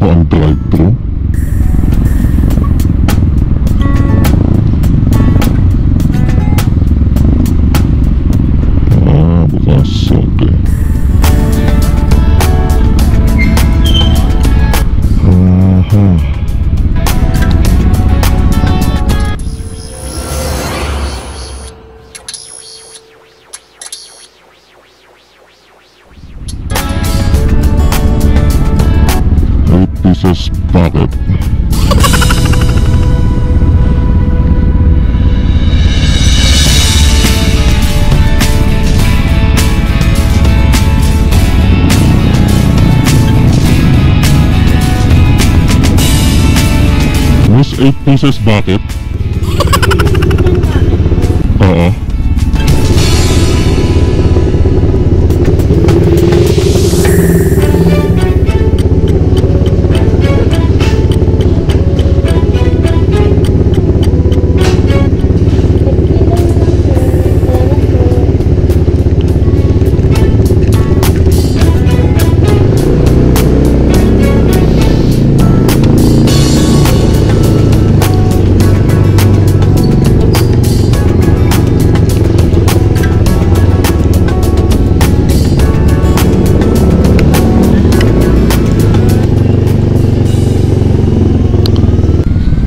pa ang drive-thru. Bukas, okay. Pieces bucket. Was 8 pieces bucket? Oo.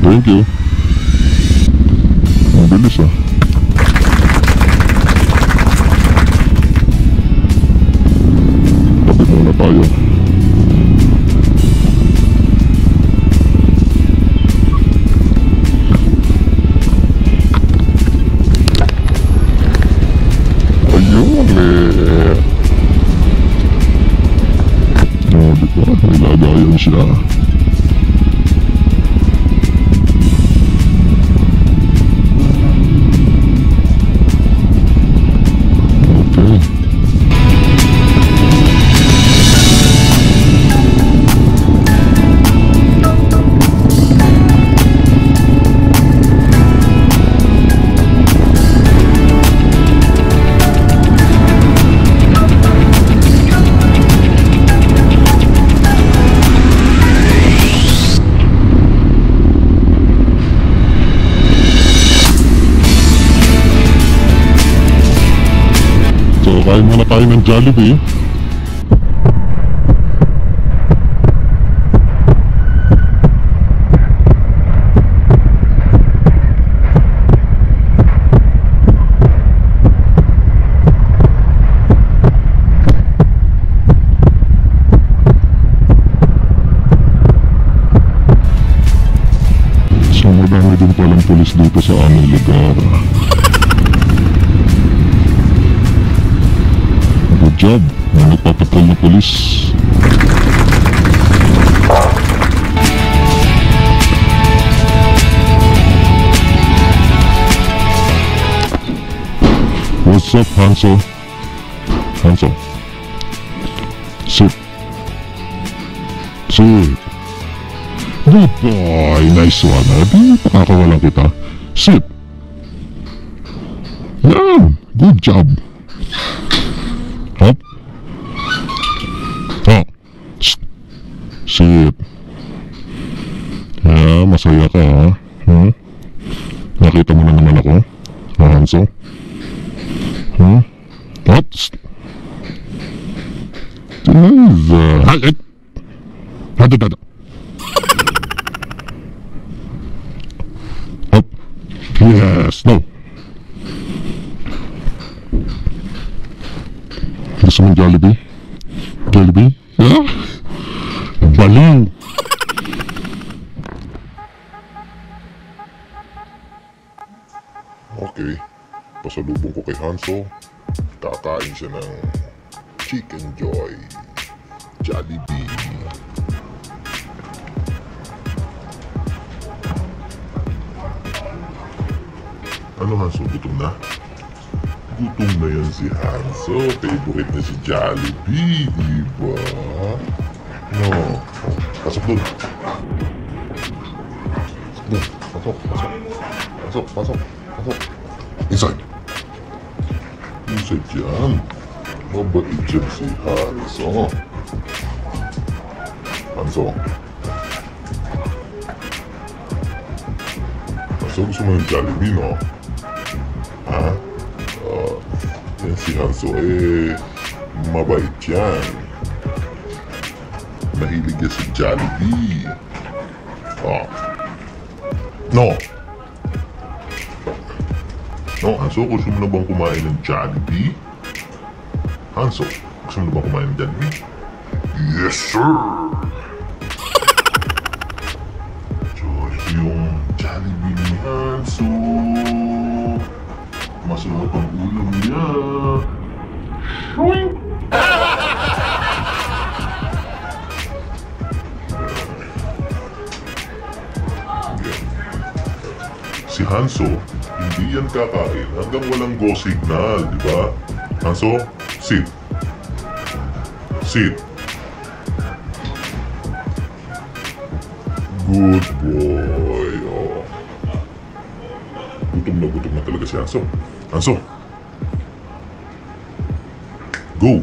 Thank you. Ang bilis ah. Tabi muna tayo. Ayun eh. Oh, di ba? Nilagayan siya. Kain muna tayo ng Jollibee. So madami din palang pulis dito sa aming lugar. Good job, may nagpapatrol na polis. What's up, Hanzo? Hanzo. Sit. Sit. Good boy, nice one. Di pakakawalan kita. Sit. Yan, good job. Hop. Oh. Sit. Yeah, masaya ka ha. Nakita mo na naman ako. Hanzo. Hop. Hop. Yes. No. Gusto mong Jollibee? Jollibee? Ah! Baliw! Okay, pasalubong ko kay Hanzo. Kakain siya ng Chicken Joy Jollibee. Ano Hanzo, gutom na? Gutom na yan si Hanzo. Favorite na si Jollibee, diba? No. Pasok dun. Pasok. Pasok. Inside. Inside dyan. Mabait dyan si Hanzo. Hanzo. Hanzo, gusto mo ng Jollibee, no? Ha? Yan si Hanzo, mabait yan. Mahilig yan sa Jollibee. No! No, Hanzo, gusto mo na bang kumain ng Jollibee? Hanzo, gusto mo na bang kumain ng Jollibee? Yes, sir! Yung Jollibee ni Hanzo. Masarap ang ulam niya. Shwing! Si Hanzo, hindi yan kakain hanggang walang go signal, di ba? Hanzo, sit. Sit. Good boy. Gutom na talaga si Hanzo. Hanzo. Go.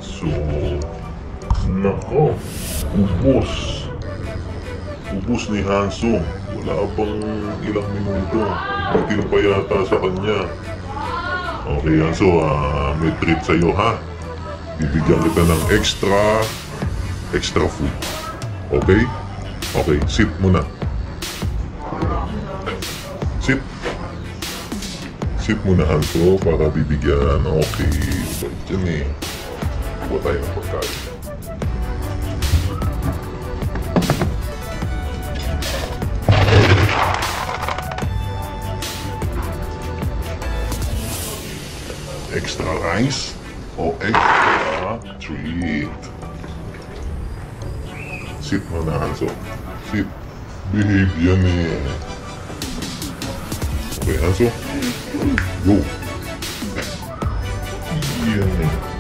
So, nako. Ubus ni Hanzo. Wala pang ilang minuto. Hindi pa yata sa kanya. Okay, Hanzo, may treat sa'yo, ha? Bibigyan kita ng extra food. Okay? Okay, sit muna. Sit muna, Hanzo, para bibigyan. Okay, bait yan eh. Buwa tayo ng pagkain. Extra rice o extra treat. Sit muna, Hanzo. Sit. Behave yan eh. Okay, Hanzo. Go. Yan eh.